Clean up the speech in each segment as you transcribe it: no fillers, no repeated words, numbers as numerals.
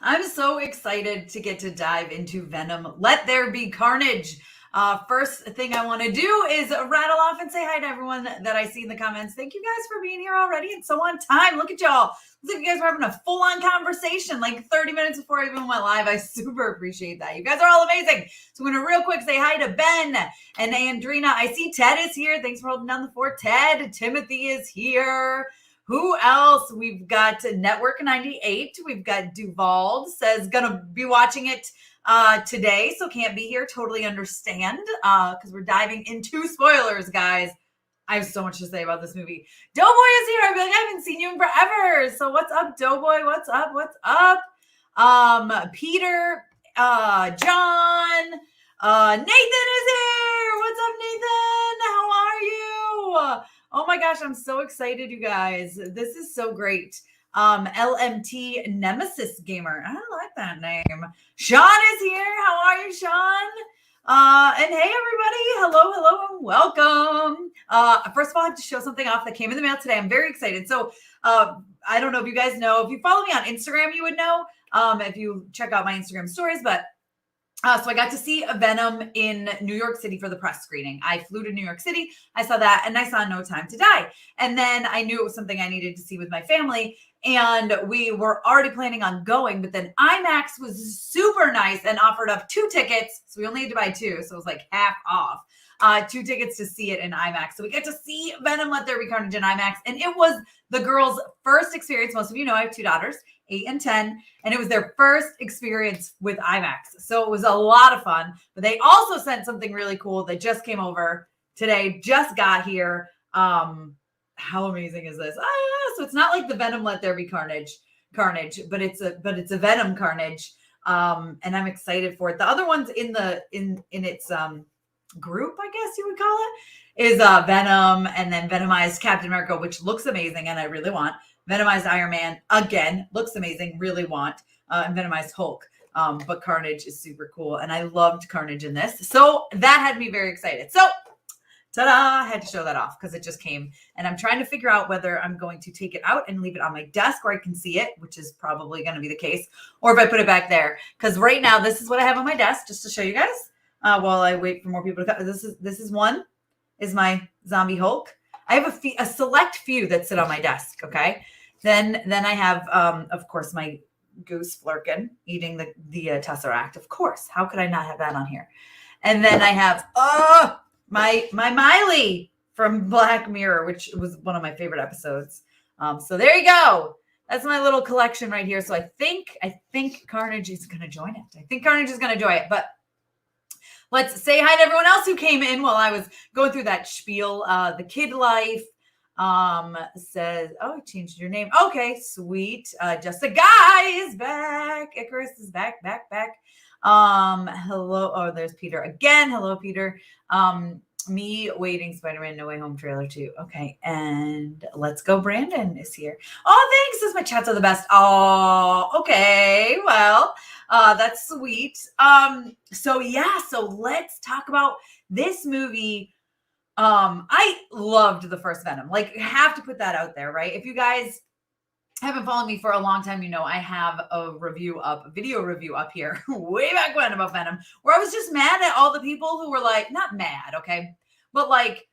I'm so excited to get to dive into Venom. Let There Be Carnage. First thing I want to do is rattle off and say hi to everyone that I see in the comments. Thank you guys for being here already and so on time. Look at y'all. Looks like you guys were having a full-on conversation like 30 minutes before I even went live. I super appreciate that. You guys are all amazing. So I'm going to real quick say hi to Ben and Andrina. I see Ted is here. Thanks for holding down the fort, Ted. Timothy is here. Who else? We've got Network 98. We've got Duval says gonna be watching it today, so can't be here. Totally understand because we're diving into spoilers, guys. I have so much to say about this movie. Doughboy is here. I feel like I haven't seen you in forever. So what's up, Doughboy? What's up? What's up? Peter, John, Nathan is here. What's up, Nathan? How are you? Oh my gosh, I'm so excited, you guys. This is so great. LMT Nemesis Gamer. I like that name. Sean is here. How are you, Sean? And hey, everybody. Hello, and welcome. First of all, I have to show something off that came in the mail today. I'm very excited. So I don't know if you guys know. If you follow me on Instagram, you would know. If you check out my Instagram stories, but so I got to see Venom in New York City for the press screening. I flew to New York City. I saw that and I saw No Time to Die. And then I knew it was something I needed to see with my family. And we were already planning on going, but then IMAX was super nice and offered up 2 tickets. So we only had to buy 2. So it was like half off. 2 tickets to see it in IMAX. So we get to see Venom Let There Be Carnage in IMAX. And it was the girls' first experience. Most of you know I have 2 daughters, 8 and 10. And it was their first experience with IMAX. So it was a lot of fun. But they also sent something really cool. They just came over today, just got here. How amazing is this? So it's not like the Venom Let There Be Carnage, but it's a Venom Carnage. And I'm excited for it. The other ones in its group, I guess you would call it, is Venom and then Venomized Captain America, which looks amazing and I really want. Venomized Iron Man, again, looks amazing, really want. And Venomized Hulk. But Carnage is super cool. And I loved Carnage in this. So that had me very excited. So ta-da! I had to show that off because it just came. And I'm trying to figure out whether I'm going to take it out and leave it on my desk where I can see it, which is probably going to be the case, or if I put it back there. Because right now, this is what I have on my desk, just to show you guys while I wait for more people to come. This is one, is my zombie Hulk. I have a select few that sit on my desk, okay? Then I have, of course, my Goose Flurkin eating the Tesseract. Of course. How could I not have that on here? And then I have, my Miley from Black Mirror, which was one of my favorite episodes. So there you go. That's my little collection right here. So I think Carnage is going to join it. I think Carnage is going to join it. But let's say hi to everyone else who came in while I was going through that spiel. The Kid Life says, oh, I changed your name. Okay, sweet. Just a guy is back. Icarus is back. Hello. Oh, there's Peter again. Hello, Peter. Me waiting Spider-Man No Way Home trailer too. Okay. And let's go. Brandon is here. Oh, thanks. This my chats are the best. Oh, okay. Well, that's sweet. So let's talk about this movie. I loved the first Venom. Like, have to put that out there, right? If you guys haven't followed me for a long time, you know I have a video review up here way back when about Venom, where I was just mad at all the people who were like, not mad, okay, but like,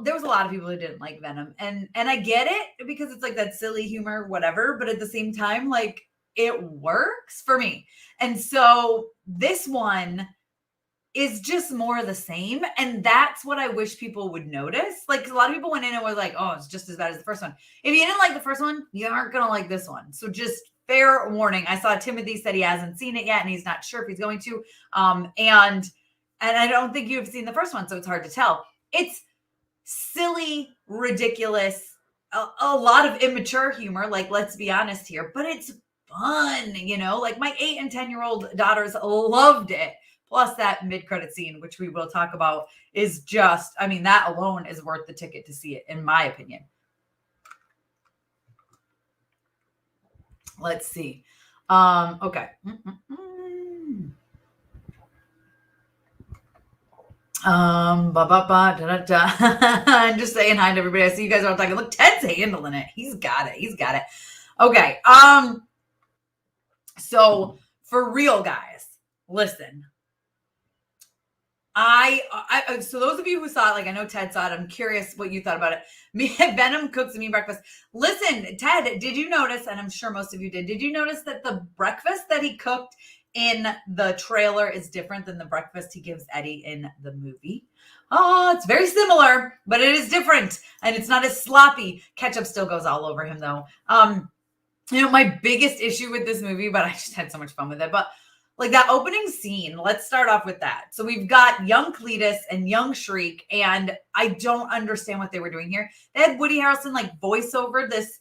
there was a lot of people who didn't like Venom, and I get it because it's like that silly humor, whatever, but at the same time, like, it works for me. And so this one is just more of the same. And that's what I wish people would notice. Like, a lot of people went in and were like, oh, it's just as bad as the first one. If you didn't like the first one, you aren't going to like this one. So just fair warning. I saw Timothy said he hasn't seen it yet and he's not sure if he's going to. And I don't think you've seen the first one, so it's hard to tell. It's silly, ridiculous, a lot of immature humor. Like, let's be honest here, but it's fun, you know, like my 8 and 10-year-old daughters loved it. Plus that mid-credit scene, which we will talk about, is just, I mean, that alone is worth the ticket to see it, in my opinion. Let's see. Okay. I'm just saying hi to everybody. I see you guys are all talking. Look, Ted's handling it. He's got it. Okay. So for real, guys, listen. So those of you who saw it, like I know Ted saw it, I'm curious what you thought about it. Venom cooks me breakfast. Listen, Ted, did you notice, and I'm sure most of you did you notice that the breakfast that he cooked in the trailer is different than the breakfast he gives Eddie in the movie? Oh, it's very similar, but it is different, and it's not as sloppy. Ketchup still goes all over him, though. My biggest issue with this movie, but I just had so much fun with it, but like that opening scene, let's start off with that. So we've got young Cletus and young Shriek, and I don't understand what they were doing here. They had Woody Harrelson like voice over this.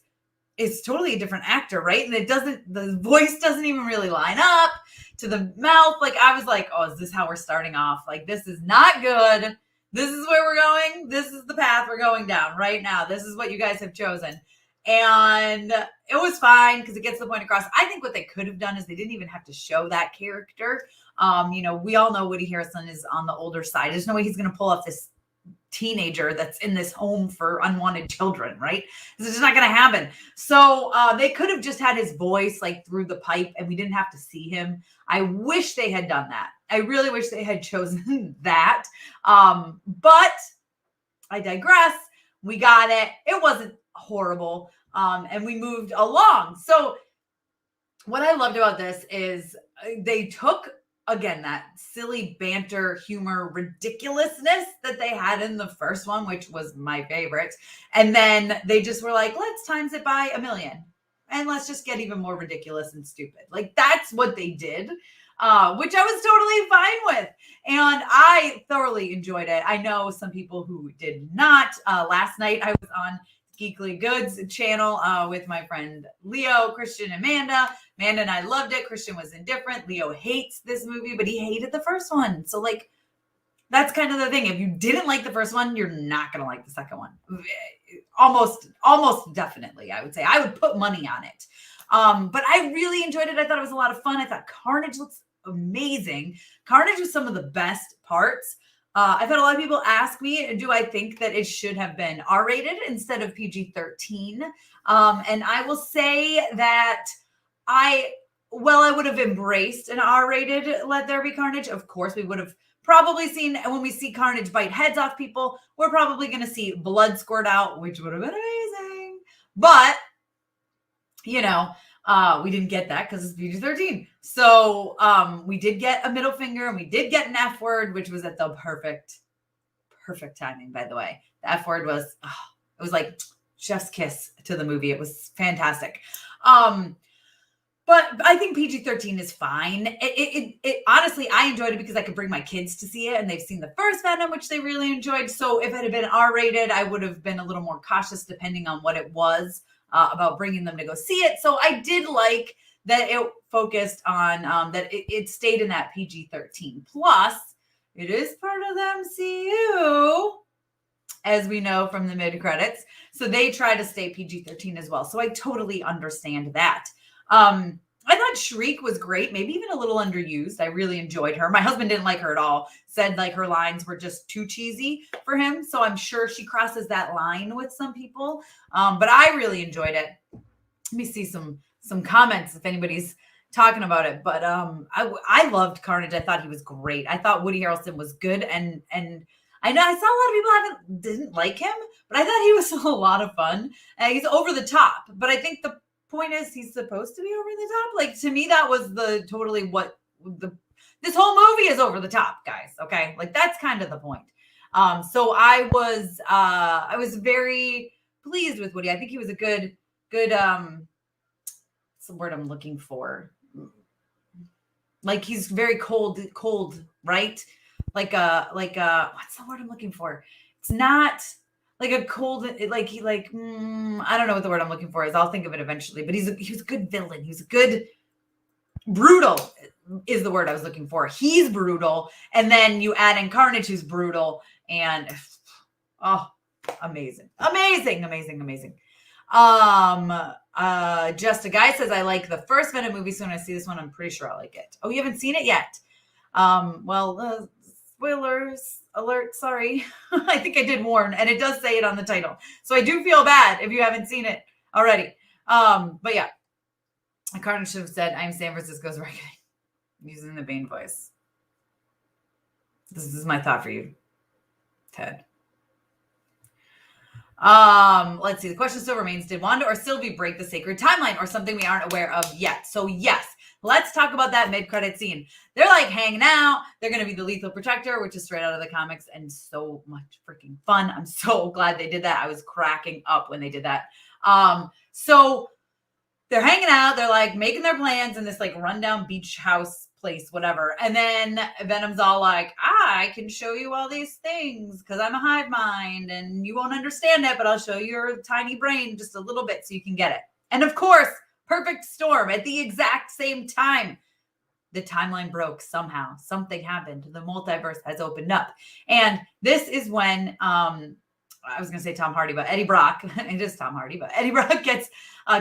It's totally a different actor, right? And the voice doesn't even really line up to the mouth. Like I was like, oh, is this how we're starting off? Like this is not good. This is where we're going. This is the path we're going down right now. This is what you guys have chosen. And it was fine because it gets the point across. I think what they could have done is they didn't even have to show that character. We all know Woody Harrelson is on the older side. There's no way he's going to pull off this teenager that's in this home for unwanted children, right? This is just not going to happen. So they could have just had his voice like through the pipe and we didn't have to see him. I wish they had done that. I really wish they had chosen that. But I digress. We got it. It wasn't horrible. And we moved along. So what I loved about this is they took, again, that silly banter, humor, ridiculousness that they had in the first one, which was my favorite. And then they just were like, let's times it by 1,000,000 and let's just get even more ridiculous and stupid. Like that's what they did, which I was totally fine with. And I thoroughly enjoyed it. I know some people who did not. Last night I was on Geeky Goods channel with my friend Leo, Christian, and Amanda. Amanda and I loved it. Christian was indifferent. Leo hates this movie, but he hated the first one. So like, that's kind of the thing. If you didn't like the first one, you're not going to like the second one. Almost definitely, I would say. I would put money on it. But I really enjoyed it. I thought it was a lot of fun. I thought Carnage looks amazing. Carnage was some of the best parts. I've had a lot of people ask me, do I think that it should have been R-rated instead of PG-13? And I will say that I would have embraced an R-rated Let There Be Carnage. Of course, we would have probably seen, when we see Carnage bite heads off people, we're probably going to see blood squirt out, which would have been amazing. But, we didn't get that because it's PG-13. So we did get a middle finger and we did get an F word, which was at the perfect timing, by the way. The F word was, it was like chef's kiss to the movie. It was fantastic. But I think PG-13 is fine. It honestly, I enjoyed it because I could bring my kids to see it and they've seen the first Venom, which they really enjoyed. So if it had been R-rated, I would have been a little more cautious depending on what it was about bringing them to go see it. So I did like that it focused on that it stayed in that PG-13. Plus, it is part of the MCU, as we know from the mid-credits. So they try to stay PG-13 as well. So I totally understand that. I thought Shriek was great, maybe even a little underused. I really enjoyed her. My husband didn't like her at all, said like her lines were just too cheesy for him. So I'm sure she crosses that line with some people. But I really enjoyed it. Let me see some comments if anybody's talking about it. But I loved Carnage. I thought he was great. I thought Woody Harrelson was good. And I know I saw a lot of people didn't like him, but I thought he was a lot of fun. He's over the top. But I think the point is he's supposed to be over the top. Like to me, that was this whole movie is over the top, guys. Okay. Like that's kind of the point. So I was very pleased with Woody. I think he was a good, what's the word I'm looking for? Like he's very cold, right? Like what's the word I'm looking for? It's not like a cold, I don't know what the word I'm looking for is. I'll think of it eventually, but he was a good villain. He was a good, brutal is the word I was looking for. He's brutal. And then you add in Carnage, who's brutal and, amazing. Just a guy says, I like the first Venom movie. So when I see this one, I'm pretty sure I like it. Oh, you haven't seen it yet? Spoilers alert. Sorry. I think I did warn, and it does say it on the title. So I do feel bad if you haven't seen it already. But yeah. Carnage should have said, I'm San Francisco's reckoning, using the Bane voice. This is my thought for you, Ted. Let's see. The question still remains, did Wanda or Sylvie break the sacred timeline or something we aren't aware of yet? So yes, let's talk about that mid-credit scene. They're like hanging out. They're going to be the Lethal Protector, which is straight out of the comics and so much freaking fun. I'm so glad they did that. I was cracking up when they did that. So they're hanging out. They're like making their plans in this like rundown beach house place, whatever. And then Venom's all like, I can show you all these things because I'm a hive mind and you won't understand it, but I'll show your tiny brain just a little bit so you can get it. And of course, perfect storm at the exact same time. The timeline broke somehow. Something happened. The multiverse has opened up. And this is when, I was going to say Tom Hardy, but Eddie Brock, it is Tom Hardy, but Eddie Brock gets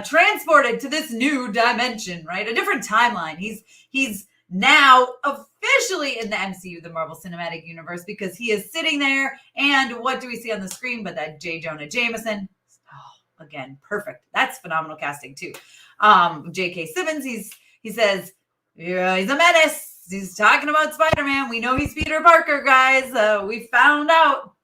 transported to this new dimension, right? A different timeline. He's now officially in the MCU, the Marvel Cinematic Universe, because he is sitting there. And what do we see on the screen but that J. Jonah Jameson? Oh, again, perfect. That's phenomenal casting too. J.K. Simmons, he says, yeah, he's a menace. He's talking about Spider-Man. We know he's Peter Parker, guys. We found out.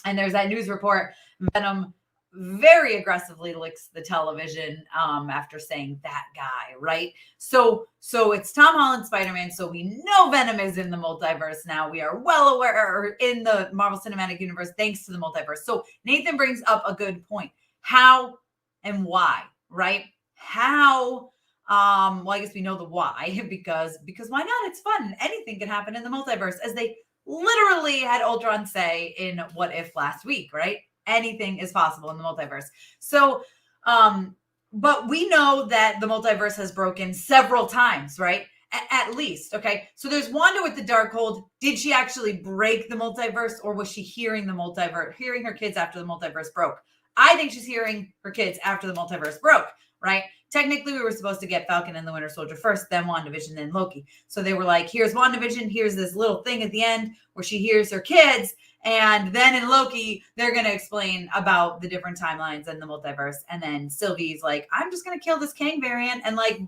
And there's that news report. Venom very aggressively licks the television after saying that guy, right? So it's Tom Holland Spider-Man. So we know Venom is in the multiverse now. We are well aware in the Marvel Cinematic Universe thanks to the multiverse. So Nathan brings up a good point. How and why, right? How? Well, I guess we know the why because why not? It's fun. Anything can happen in the multiverse, as they literally had Ultron say in What If last week, right? Anything is possible in the multiverse. So, but we know that the multiverse has broken several times, right? At least, okay? So there's Wanda with the Darkhold. Did she actually break the multiverse, or was she hearing the multiverse, hearing her kids after the multiverse broke? I think she's hearing her kids after the multiverse broke, right? Technically, we were supposed to get Falcon and the Winter Soldier first, then WandaVision, then Loki. So they were like, here's WandaVision, here's this little thing at the end where she hears her kids, and then in Loki, they're going to explain about the different timelines and the multiverse. And then Sylvie's like, I'm just going to kill this Kang variant and like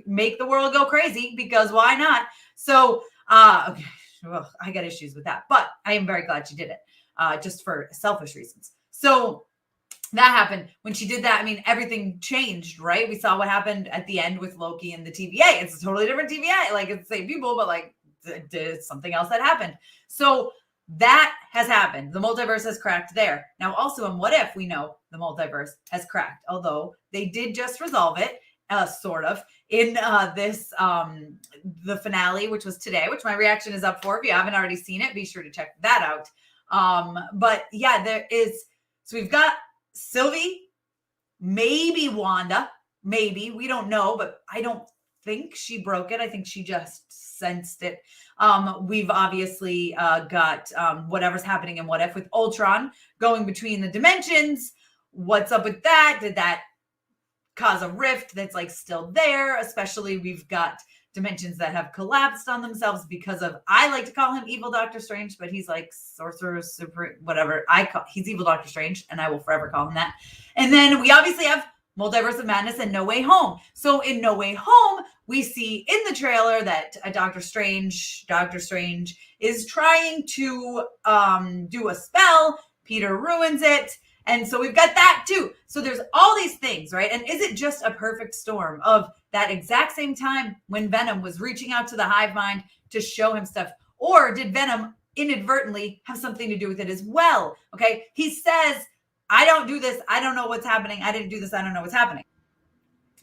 make the world go crazy because why not? So, okay, well, I got issues with that, but I am very glad she did it just for selfish reasons. So that happened. When she did that, I mean, everything changed, right? We saw what happened at the end with Loki and the TVA. It's a totally different TVA. Like, it's the same people, but like, there's something else that happened. So that has happened. The multiverse has cracked there. Now, also in What If, we know the multiverse has cracked, although they did just resolve it, sort of, in this, the finale, which was today, which my reaction is up for. If you haven't already seen it, be sure to check that out. But yeah, there is, so we've got Sylvie, maybe Wanda, maybe, we don't know, but I don't think she broke it. I think she just sensed it. We've obviously got whatever's happening in What If with Ultron going between the dimensions. What's up with that? Did that cause a rift that's like still there? Especially we've got dimensions that have collapsed on themselves because of, I like to call him evil Doctor Strange, but he's like sorcerer, super, whatever. He's evil Doctor Strange, and I will forever call him that. And then we obviously have Multiverse of Madness and No Way Home. So in No Way Home, we see in the trailer that Doctor Strange is trying to do a spell. Peter ruins it. And so we've got that too. So there's all these things, right? And is it just a perfect storm of that exact same time when Venom was reaching out to the hive mind to show him stuff? Or did Venom inadvertently have something to do with it as well? Okay. He says, I don't do this. I don't know what's happening. I didn't do this. I don't know what's happening.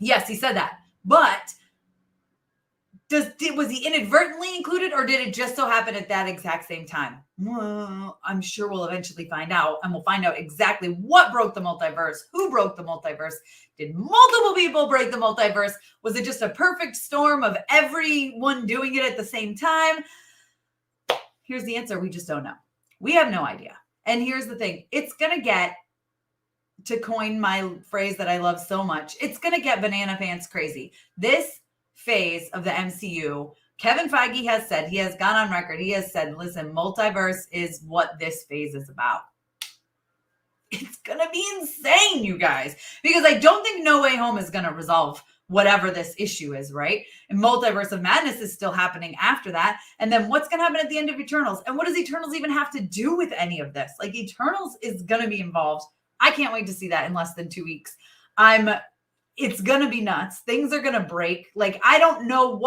Yes, he said that. But was he inadvertently included, or did it just so happen at that exact same time? Well, I'm sure we'll eventually find out, and we'll find out exactly what broke the multiverse, who broke the multiverse. Did multiple people break the multiverse? Was it just a perfect storm of everyone doing it at the same time? Here's the answer. We just don't know. We have no idea. And here's the thing. It's going to get, to coin my phrase that I love so much, it's going to get banana pants crazy. This phase of the MCU, Kevin Feige has said, he has gone on record, he has said, listen, multiverse is what this phase is about. It's going to be insane, you guys, because I don't think No Way Home is going to resolve whatever this issue is, right? And Multiverse of Madness is still happening after that. And then what's going to happen at the end of Eternals? And what does Eternals even have to do with any of this? Like, Eternals is going to be involved. I can't wait to see that in less than 2 weeks. It's going to be nuts. Things are going to break. Like, I don't know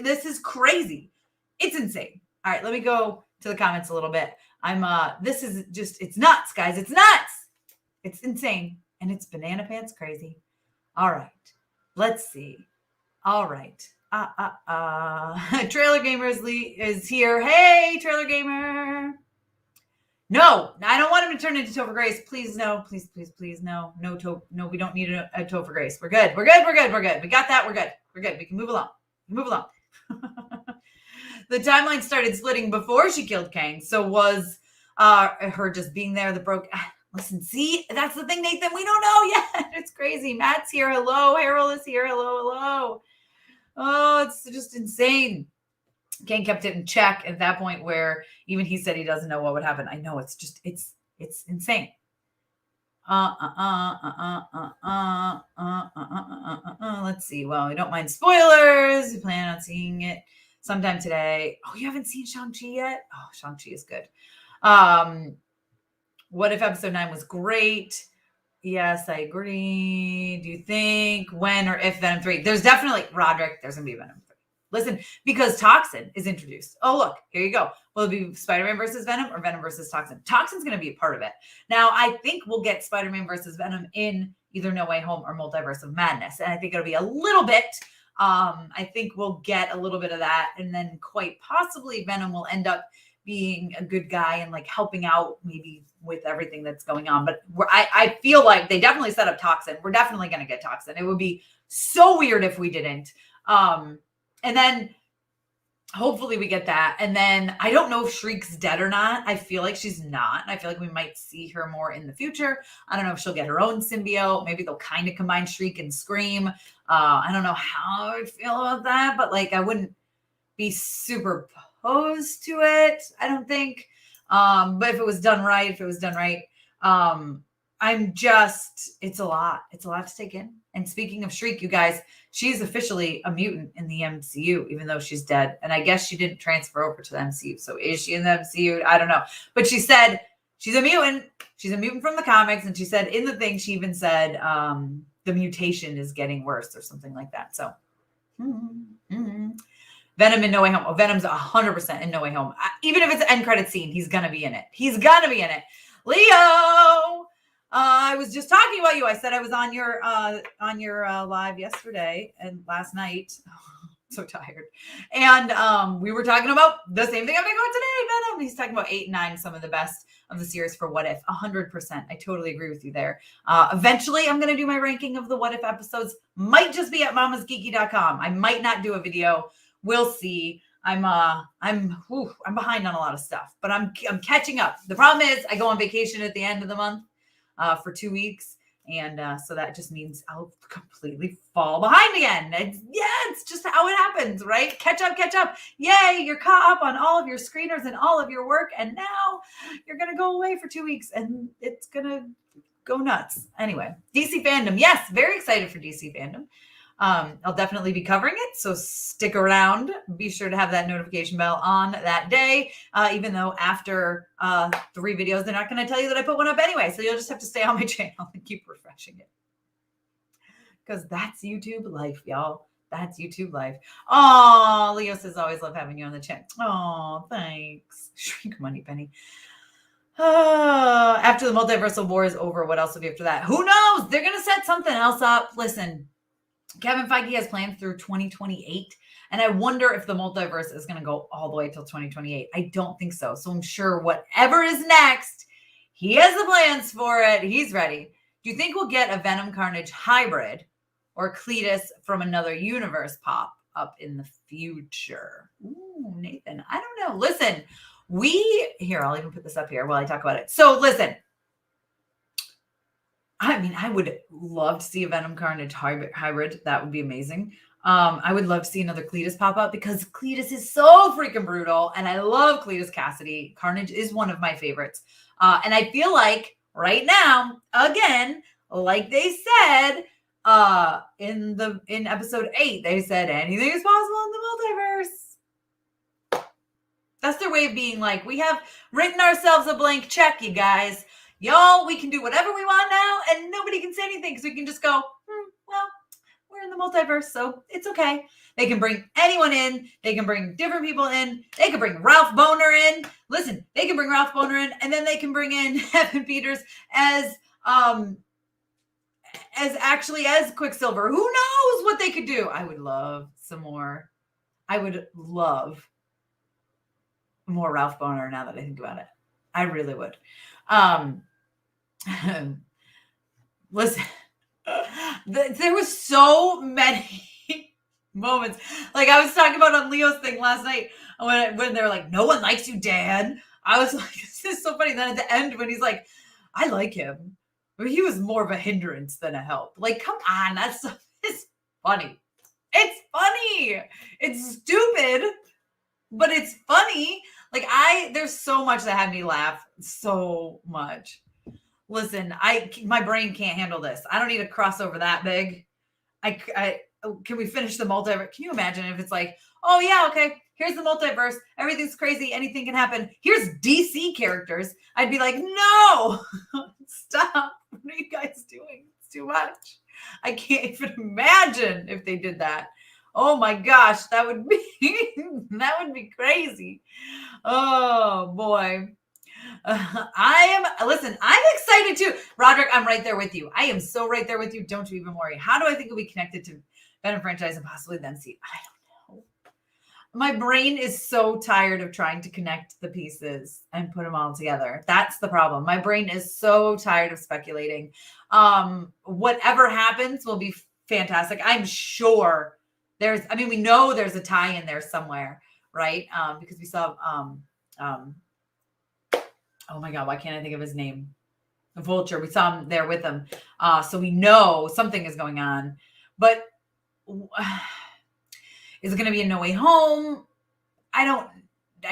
this is crazy. It's insane. All right, let me go to the comments a little bit. This is just, it's nuts, guys. It's nuts. It's insane. And it's banana pants crazy. All right, let's see. All right. Trailer Gamer is here. Hey, Trailer Gamer. No, I don't want him to turn into Topher Grace. Please, no. Please, please, please, no. No, we don't need a Topher Grace. We're good. We're good. We got that. We're good. We can move along. The timeline started splitting before she killed Kang. So was her just being there that broke... Listen, see, that's the thing, Nathan. We don't know yet. It's crazy. Matt's here. Hello. Harold is here. Hello. Oh, it's just insane. Kang kept it in check at that point where even he said he doesn't know what would happen. I know, it's just, it's insane. Let's see. Well, we don't mind spoilers. We plan on seeing it sometime today. Oh, you haven't seen Shang-Chi yet? Oh, Shang-Chi is good. What if episode 9 was great? Yes, I agree. Do you think when or if Venom 3? There's definitely, Roderick, there's going to be Venom 3. Listen, because Toxin is introduced. Oh, look, here you go. Will it be Spider-Man versus Venom or Venom versus Toxin? Toxin's going to be a part of it. Now, I think we'll get Spider-Man versus Venom in either No Way Home or Multiverse of Madness. And I think it'll be a little bit. I think we'll get a little bit of that. And then quite possibly Venom will end up being a good guy and like helping out maybe with everything that's going on. But I feel like they definitely set up Toxin. We're definitely going to get Toxin. It would be so weird if we didn't. And then hopefully we get that. And then I don't know if Shriek's dead or not. I feel like she's not. I feel like we might see her more in the future. I don't know if she'll get her own symbiote. Maybe they'll kind of combine Shriek and Scream. I don't know how I feel about that, but like I wouldn't be super opposed to it, I don't think. But if it was done right, it's a lot. It's a lot to take in. And speaking of Shriek, you guys, she's officially a mutant in the MCU, even though she's dead. And I guess she didn't transfer over to the MCU. So is she in the MCU? I don't know. But she said she's a mutant. She's a mutant from the comics. And she said in the thing, she even said the mutation is getting worse or something like that. So Venom in No Way Home. Oh, Venom's 100% in No Way Home. Even if it's an end credit scene, he's going to be in it. Leo! I was just talking about you. I said I was on your live yesterday and last night. Oh, so tired. And we were talking about the same thing I'm talking about today, Venom. He's talking about 8 and 9, some of the best of the series for What If. 100%. I totally agree with you there. Eventually, I'm going to do my ranking of the What If episodes. Might just be at mamasgeeky.com. I might not do a video. We'll see. I'm behind on a lot of stuff, but I'm catching up. The problem is I go on vacation at the end of the month for 2 weeks. And so that just means I'll completely fall behind again. It's just how it happens, right? Catch up. Yay, you're caught up on all of your screeners and all of your work. And now you're going to go away for 2 weeks and it's going to go nuts. Anyway, DC fandom. Yes, very excited for DC fandom. I'll definitely be covering it. So stick around. Be sure to have that notification bell on that day. Even though after 3 videos, they're not going to tell you that I put one up anyway. So you'll just have to stay on my channel and keep refreshing it. Because that's YouTube life, y'all. That's YouTube life. Oh, Leo says, always love having you on the chat. Oh, thanks. Shrink money, Penny. After the multiversal war is over, what else will be after that? Who knows? They're going to set something else up. Listen. Kevin Feige has plans through 2028, and I wonder if the multiverse is going to go all the way till 2028. I don't think so. So I'm sure whatever is next, he has the plans for it. He's ready. Do you think we'll get a Venom Carnage hybrid or Cletus from another universe pop up in the future? Ooh, Nathan, I don't know. Listen, I'll even put this up here while I talk about it. So listen. I mean, I would love to see a Venom Carnage hybrid. That would be amazing. I would love to see another Cletus pop up because Cletus is so freaking brutal. And I love Cletus Cassidy. Carnage is one of my favorites. And I feel like right now, again, like they said, in episode 8, they said anything is possible in the multiverse. That's their way of being like, we have written ourselves a blank check, you guys. Y'all, we can do whatever we want now, and nobody can say anything because we can just go, well, we're in the multiverse, so it's okay. They can bring anyone in. They can bring different people in. They can bring Ralph Boner in. Listen, they can bring Ralph Boner in, and then they can bring in Evan Peters as Quicksilver. Who knows what they could do? I would love some more. I would love more Ralph Boner now that I think about it. I really would. Listen, there was so many moments. Like I was talking about on Leo's thing last night when they were like, no one likes you, Dad. I was like, this is so funny. Then at the end when he's like, I like him. But he was more of a hindrance than a help. Like, come on, that stuff is funny. It's funny. It's stupid, but it's funny. Like there's so much that had me laugh. So much. Listen, my brain can't handle this. I don't need a crossover that big. Can we finish the multiverse? Can you imagine if it's like, oh yeah, okay, here's the multiverse. Everything's crazy. Anything can happen. Here's DC characters. I'd be like, no, stop. What are you guys doing? It's too much. I can't even imagine if they did that. Oh my gosh, that would be crazy. Oh boy. I'm excited too. Roderick, I'm right there with you. I am so right there with you. Don't you even worry. How do I think it'll be connected to Venom franchise and possibly the MCU? I don't know. My brain is so tired of trying to connect the pieces and put them all together. That's the problem. My brain is so tired of speculating. Whatever happens will be fantastic. I'm sure we know there's a tie in there somewhere, right? Because we saw, oh my God, why can't I think of his name? Vulture. We saw him there with him. So we know something is going on. But is it going to be a No Way Home? I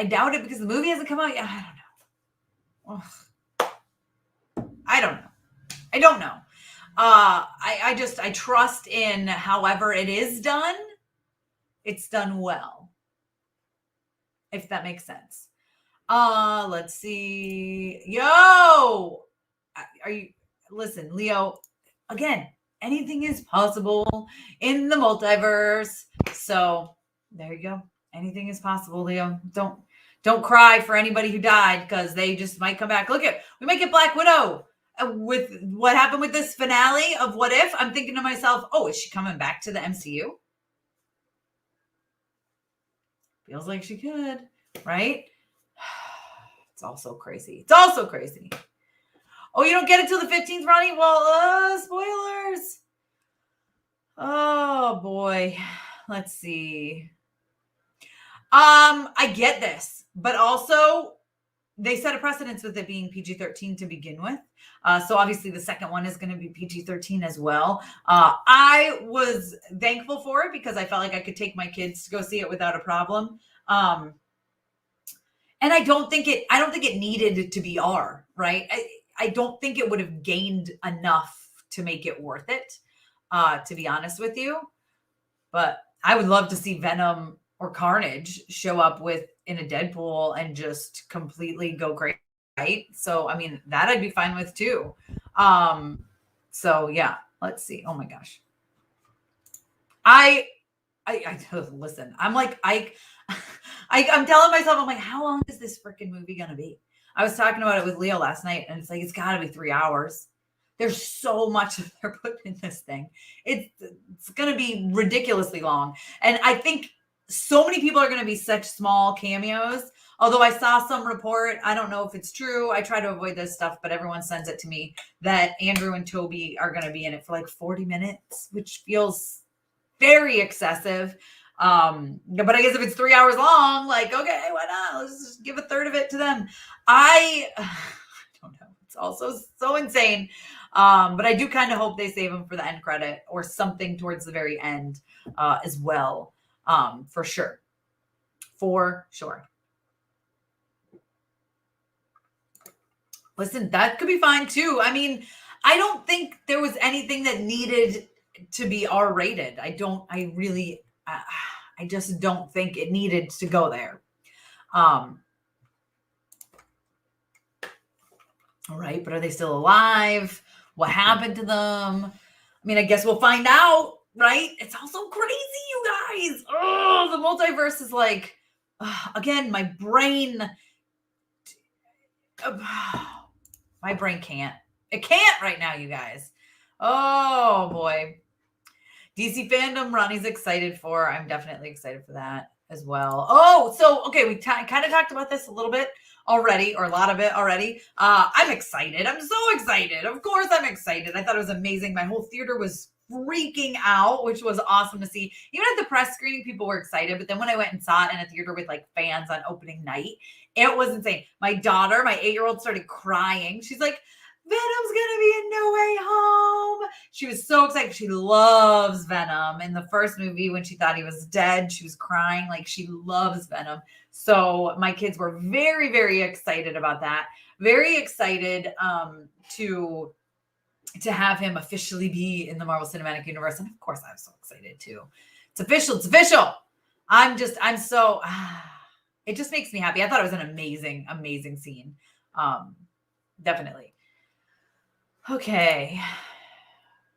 doubt it because the movie hasn't come out yet. I don't know. I trust in however it is done. It's done well. If that makes sense. Let's see. Listen, Leo, again, anything is possible in the multiverse. So there you go. Anything is possible, Leo. Don't cry for anybody who died because they just might come back. We might get Black Widow with what happened with this finale of What If. I'm thinking to myself, oh, is she coming back to the MCU? Feels like she could, right? It's all so crazy. Oh, you don't get it till the 15th, Ronnie? Well, spoilers. Oh boy. Let's see. I get this, but also they set a precedence with it being PG-13 to begin with. So obviously the second one is going to be PG-13 as well. I was thankful for it because I felt like I could take my kids to go see it without a problem. And I don't think it needed to be R, right? I don't think it would have gained enough to make it worth it, to be honest with you. But I would love to see Venom or Carnage show up in a Deadpool and just completely go crazy, right? So, I mean, that I'd be fine with too. So yeah, let's see. Oh my gosh. I listen, I'm like, I'm telling myself, I'm like, how long is this freaking movie going to be? I was talking about it with Leo last night and it's like, it's gotta be 3 hours. There's so much that they're putting in this thing. It's going to be ridiculously long. And I think so many people are going to be such small cameos. Although I saw some report, I don't know if it's true. I try to avoid this stuff, but everyone sends it to me that Andrew and Toby are going to be in it for like 40 minutes, which feels very excessive. But I guess if it's 3 hours long, like, okay, why not? Let's just give a third of it to them. I don't know. It's also so insane. But I do kind of hope they save them for the end credit or something towards the very end, as well. For sure. Listen, that could be fine too. I mean, I don't think there was anything that needed to be R-rated. I just don't think it needed to go there. All right, but are they still alive? What happened to them? I mean, I guess we'll find out, right? It's also crazy, you guys. Oh, the multiverse is like, again, my brain can't. It can't right now, you guys. Oh, boy. DC fandom, Ronnie's excited for. I'm definitely excited for that as well. Oh, so, okay, we kind of talked about this a little bit already, or a lot of it already. I'm excited. I'm so excited. Of course I'm excited. I thought it was amazing. My whole theater was freaking out, which was awesome to see. Even at the press screening, people were excited. But then when I went and saw it in a theater with like fans on opening night, it was insane. My daughter, my 8-year-old, started crying. She's like, Venom's gonna be in No Way Home. She was so excited. She loves Venom. In the first movie, when she thought he was dead, she was crying. Like, she loves Venom. So my kids were very, very excited about that. Very excited to have him officially be in the Marvel Cinematic Universe. And of course, I'm so excited too. It's official. It's official. I'm so, it just makes me happy. I thought it was an amazing, amazing scene. Definitely. Okay.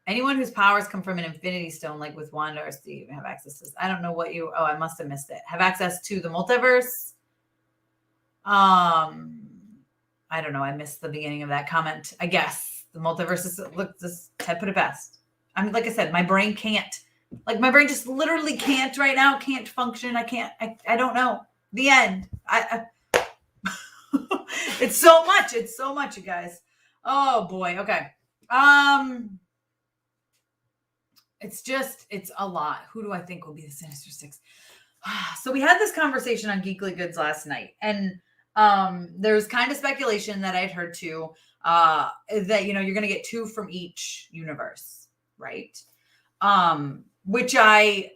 Anyone whose powers come from an Infinity Stone, like with Wanda or Steve, have access to this. I don't know what you, I must have missed it. Have access to the multiverse. I don't know. I missed the beginning of that comment. I guess the multiverse is, look, this Ted put it best. Like I said, my brain can't, like my brain just literally can't right now, can't function. I don't know. The end. It's so much. It's so much, you guys. Oh boy. Okay. It's a lot. Who do I think will be the Sinister Six? So we had this conversation on Geekly Goods last night, and there's kind of speculation that I'd heard too, that, you're going to get 2 from each universe, right? Which it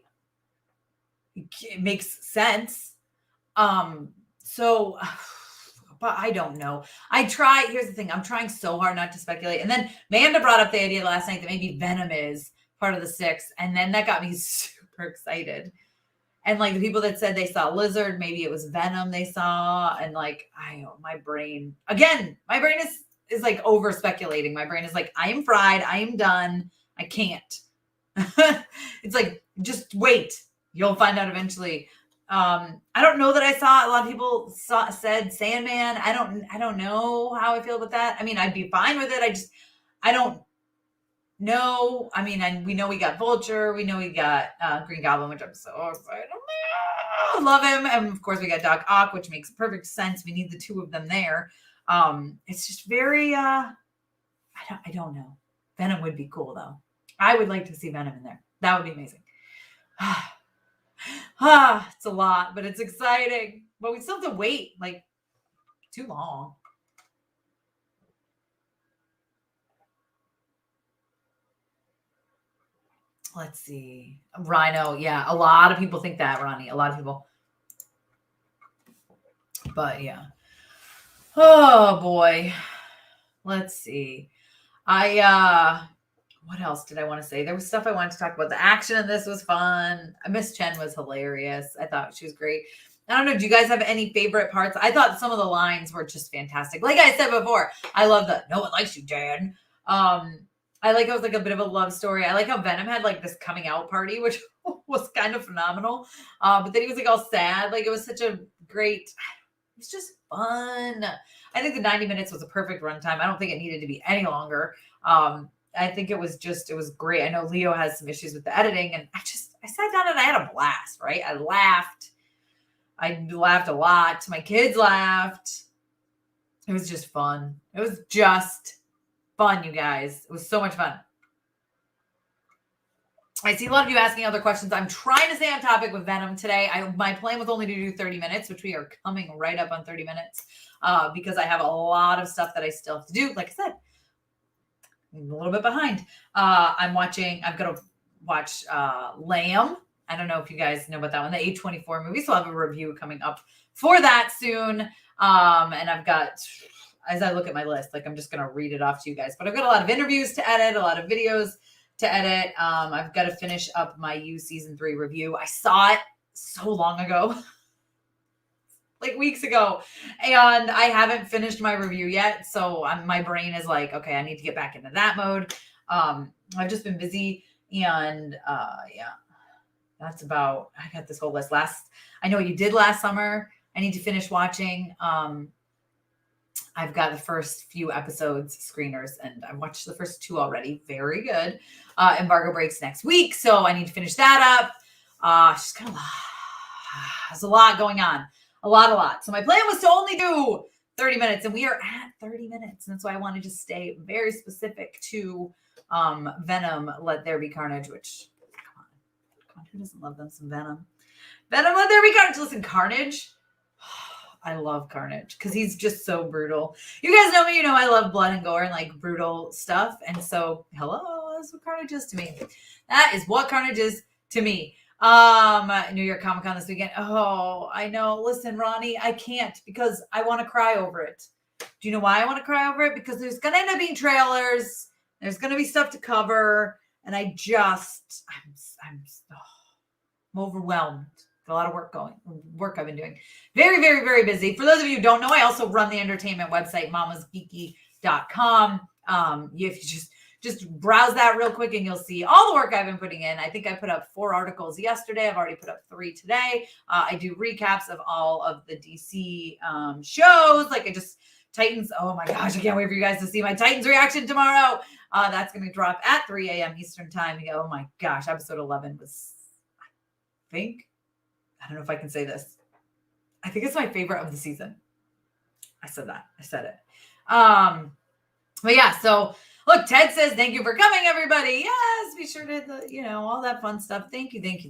makes sense. But I don't know. Here's the thing. I'm trying so hard not to speculate. And then Manda brought up the idea last night that maybe Venom is part of the 6. And then that got me super excited. And like the people that said they saw Lizard, maybe it was Venom they saw. And like, my brain is like over speculating. My brain is like, I am fried. I am done. I can't. It's like, just wait. You'll find out eventually. I don't know that I saw, a lot of people said Sandman. I don't know how I feel about that. I mean, I'd be fine with it. I don't know. I mean, we know we got Vulture. We know we got Green Goblin, which I'm so excited. I love him. And of course we got Doc Ock, which makes perfect sense. We need the 2 of them there. It's just very, I don't know. Venom would be cool though. I would like to see Venom in there. That would be amazing. It's a lot, but it's exciting. But we still have to wait like too long. Let's see. Rhino. Yeah, a lot of people think that, Ronnie. A lot of people. But yeah. Oh boy. Let's see. What else did I want to say? There was stuff I wanted to talk about. The action in this was fun. Miss Chen was hilarious. I thought she was great. I don't know. Do you guys have any favorite parts? I thought some of the lines were just fantastic. Like I said before, I love the "No one likes you, Dan." I like it was like a bit of a love story. I like how Venom had like this coming out party, which was kind of phenomenal. But then he was like all sad. Like it was such a great. It's just fun. I think the 90 minutes was a perfect runtime. I don't think it needed to be any longer. I think it was great. I know Leo has some issues with the editing, and I sat down and I had a blast, right? I laughed a lot. My kids laughed. It was just fun. It was just fun, you guys. It was so much fun. I see a lot of you asking other questions. I'm trying to stay on topic with Venom today. My plan was only to do 30 minutes, which we are coming right up on 30 minutes because I have a lot of stuff that I still have to do. Like I said, I'm a little bit behind. I've got to watch Lamb. I don't know if you guys know about that one, the A24 movie. So I'll have a review coming up for that soon. And I've got, as I look at my list, like I'm just going to read it off to you guys. But I've got a lot of interviews to edit, a lot of videos to edit. I've got to finish up my You Season 3 review. I saw it so long ago, like weeks ago, and I haven't finished my review yet. So my brain is like, okay, I need to get back into that mode. I've just been busy, and yeah, that's about, I got this whole list. I Know What You Did Last Summer. I need to finish watching. I've got the first few episodes screeners, and I watched the first 2 already. Very good. Embargo breaks next week, so I need to finish that up. Just got there's a lot going on. A lot. So my plan was to only do 30 minutes, and we are at 30 minutes. And that's why I wanted to stay very specific to Venom, Let There Be Carnage, which, come on, who doesn't love them some Venom? Venom, Let There Be Carnage. Listen, Carnage. I love Carnage because he's just so brutal. You guys know me, you know I love blood and gore and like brutal stuff. And so, hello, that's what Carnage is to me. That is what Carnage is to me. New York Comic Con this weekend. Oh, I know. Listen, Ronnie, I can't because I want to cry over it. Do you know why I want to cry over it? Because there's going to end up being trailers. There's going to be stuff to cover. And I'm overwhelmed. A lot of work I've been doing. Very, very, very busy. For those of you who don't know, I also run the entertainment website, mamasgeeky.com. If you just browse that real quick and you'll see all the work I've been putting in. I think I put up 4 articles yesterday. I've already put up 3 today. I do recaps of all of the DC shows. Like Titans. Oh my gosh, I can't wait for you guys to see my Titans reaction tomorrow. That's going to drop at 3 a.m. Eastern time. Oh my gosh, episode 11 was, I don't know if I can say this. I think it's my favorite of the season. I said it. But yeah, so look, Ted says, thank you for coming, everybody. Yes, be sure to hit the, all that fun stuff. Thank you. Thank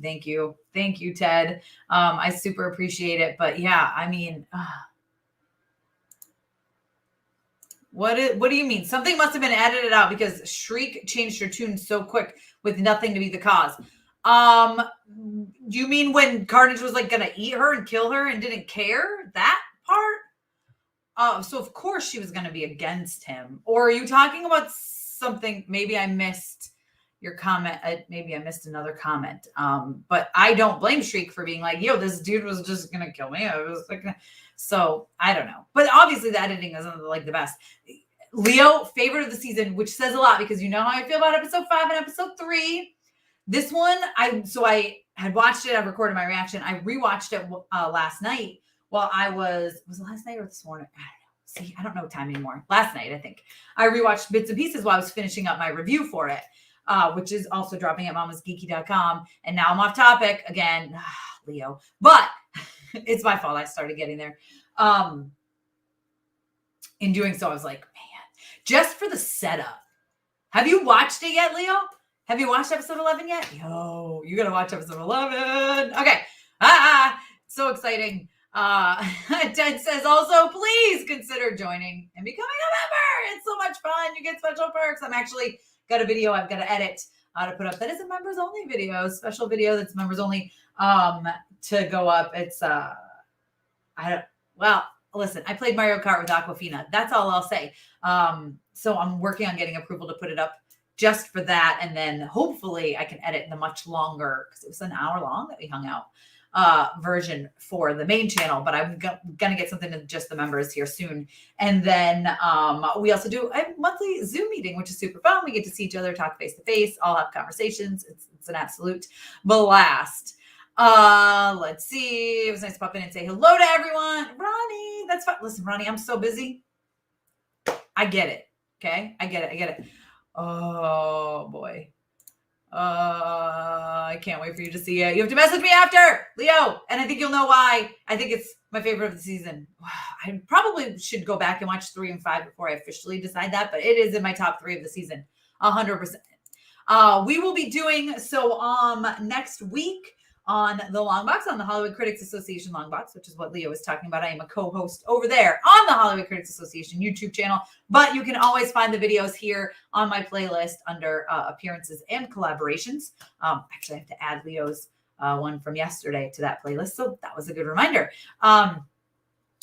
you, Ted. I super appreciate it. But yeah, I mean, what do you mean? Something must have been edited out because Shriek changed her tune so quick with nothing to be the cause. Do you mean when Carnage was like gonna eat her and kill her and didn't care? That part? So of course she was gonna be against him. Or are you talking about something? Maybe I missed your comment. Maybe I missed another comment. But I don't blame Shriek for being like, yo, this dude was just gonna kill me. I was like, so I don't know. But obviously the editing isn't like the best. Leo, favorite of the season, which says a lot because you know how I feel about episode 5 and episode 3. This one, I had watched it. I recorded my reaction. I rewatched it last night while was it last night or this morning? I don't know. See, I don't know time anymore. Last night, I think. I rewatched bits and pieces while I was finishing up my review for it, which is also dropping at mamasgeeky.com. And now I'm off topic again, Leo. But it's my fault. I started getting there. In doing so, I was like, man, just for the setup. Have you watched it yet, Leo? Have you watched episode 11 yet? Yo, you got to watch episode 11. Okay. So exciting. Ted says also, please consider joining and becoming a member. It's so much fun. You get special perks. I'm actually got a video I've got to edit to put up. That is a members only video, special video that's members only to go up. It's, listen, I played Mario Kart with Aquafina. That's all I'll say. So I'm working on getting approval to put it up just for that. And then hopefully I can edit the much longer, because it was an hour long that we hung out, version for the main channel. But I'm going to get something to just the members here soon. And then we also do a monthly Zoom meeting, which is super fun. We get to see each other, talk face to face, all have conversations. It's an absolute blast. Let's see. It was nice to pop in and say hello to everyone. Ronnie, that's fine. Listen, Ronnie, I'm so busy. I get it. Okay. I get it. Oh boy. I can't wait for you to see it. You have to message me after, Leo. And I think you'll know why. I think it's my favorite of the season. I probably should go back and watch 3 and 5 before I officially decide that, but it is in my top 3 of the season. 100%. We will be doing so next week on the Long Box, on the Hollywood Critics Association Long Box, which is what Leo was talking about. I am a co-host over there on the Hollywood Critics Association YouTube channel, but you can always find the videos here on my playlist under appearances and collaborations. Actually, I have to add Leo's one from yesterday to that playlist, so that was a good reminder.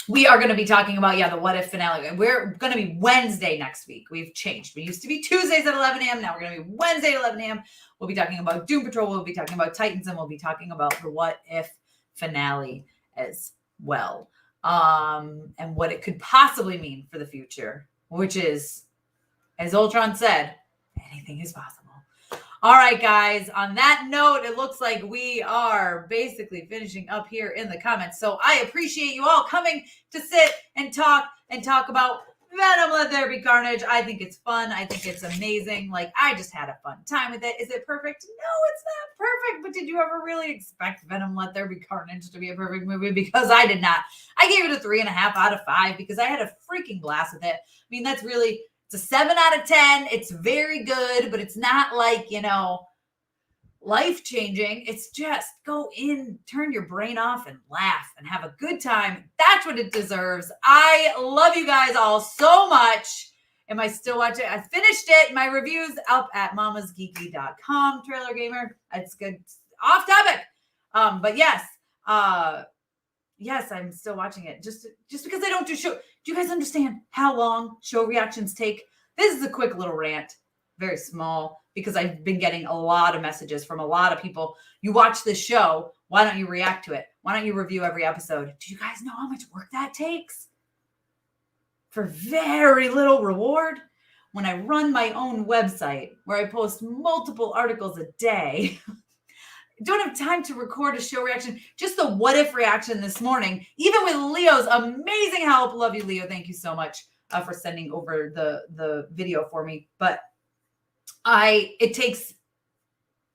we are going to be talking about, the What If finale. We're going to be Wednesday next week. We've changed. We used to be Tuesdays at 11 a.m. Now we're going to be Wednesday at 11 a.m. We'll be talking about Doom Patrol. We'll be talking about Titans, and we'll be talking about the What If finale as well. And what it could possibly mean for the future, which is, as Ultron said, anything is possible. All right, guys, on that note, it looks like we are basically finishing up here in the comments. So I appreciate you all coming to sit and talk about Venom, Let There Be Carnage. I think it's fun. I think it's amazing. Like, I just had a fun time with it. Is it perfect? No, it's not perfect. But did you ever really expect Venom, Let There Be Carnage to be a perfect movie? Because I did not. I gave it a 3.5 out of 5 because I had a freaking blast with it. I mean, that's really... It's a 7 out of 10. It's very good, but it's not like, life-changing. It's just go in, turn your brain off, and laugh and have a good time. That's what it deserves. I love you guys all so much. Am I still watching? I finished it. My review's up at mamasgeeky.com, Trailer Gamer. It's good. Off topic. But yes. Yes, I'm still watching it. Just because I don't do show. Do you guys understand how long show reactions take? This is a quick little rant, very small, because I've been getting a lot of messages from a lot of people. You watch this show. Why don't you react to it? Why don't you review every episode? Do you guys know how much work that takes? For very little reward? When I run my own website where I post multiple articles a day, don't have time to record a show reaction. Just the what if reaction this morning, even with Leo's amazing help. Love you, Leo. Thank you so much for sending over the video for me. But it takes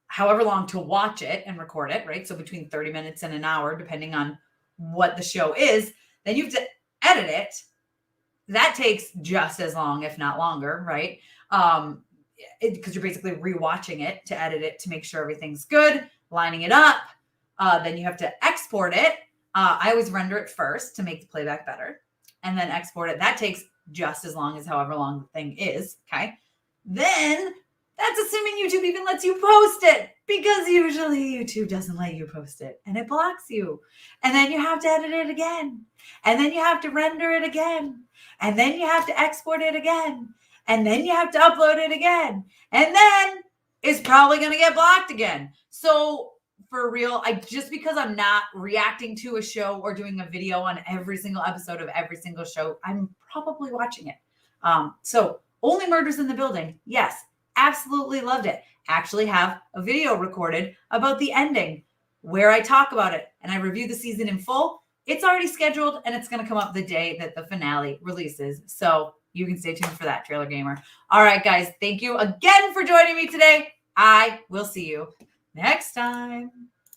however long to watch it and record it, right? So between 30 minutes and an hour, depending on what the show is. Then you have to edit it. That takes just as long, if not longer, right? Because you're basically rewatching it to edit it to make sure everything's good. Lining it up. Then you have to export it. I always render it first to make the playback better and then export it. That takes just as long as however long the thing is. Okay. Then that's assuming YouTube even lets you post it, because usually YouTube doesn't let you post it and it blocks you. And then you have to edit it again. And then you have to render it again. And then you have to export it again. And then you have to upload it again. And then it's probably going to get blocked again. So for real, just because I'm not reacting to a show or doing a video on every single episode of every single show, I'm probably watching it. So Only Murders in the Building. Yes, absolutely loved it. Actually have a video recorded about the ending where I talk about it and I review the season in full. It's already scheduled and it's going to come up the day that the finale releases. So you can stay tuned for that, Trailer Gamer. All right, guys. Thank you again for joining me today. I will see you next time.